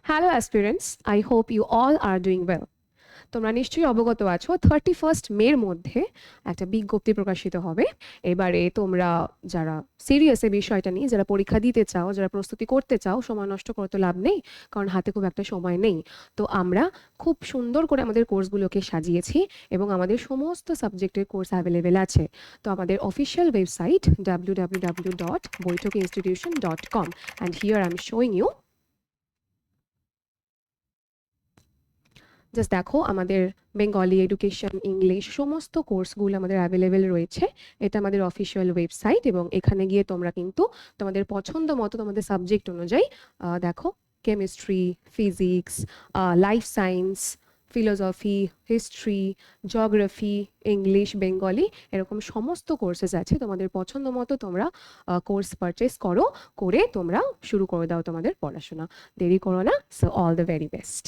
Hello aspirants, I hope you all are doing well. তোমরা নিশ্চয়ই অবগত আছো 31 মের মধ্যে একটা বিজ্ঞপ্তি প্রকাশিত হবে। এবারে তোমরা যারা সিরিয়াস এই বিষয়টা নিয়ে, যারা পরীক্ষা দিতে চাও, যারা প্রস্তুতি করতে চাও, সময় নষ্ট করে তো লাভ নেই, কারণ হাতে খুব একটা সময় নেই। তো আমরা খুব সুন্দর করে আমাদের কোর্সগুলোকে সাজিয়েছি এবং আমাদের সমস্ত সাবজেক্টের কোর্স অ্যাভেলেবেল আছে। তো আমাদের official website www.boitokinstitution.com, and here I'm showing you. Just দেখো, আমাদের বেঙ্গলি, এডুকেশন, ইংলিশ সমস্ত কোর্সগুলো আমাদের অ্যাভেলেবেল রয়েছে। এটা আমাদের অফিসিয়াল ওয়েবসাইট এবং এখানে গিয়ে তোমরা কিন্তু তোমাদের পছন্দ মতো তোমাদের সাবজেক্ট অনুযায়ী দেখো, chemistry, physics, life science, philosophy, history, geography, English, Bengali, এরকম সমস্ত কোর্সেস আছে। তোমাদের পছন্দ মতো তোমরা কোর্স পারচেস করে তোমরা শুরু করে দাও তোমাদের পড়াশোনা। দেরি করো না। So all the very best.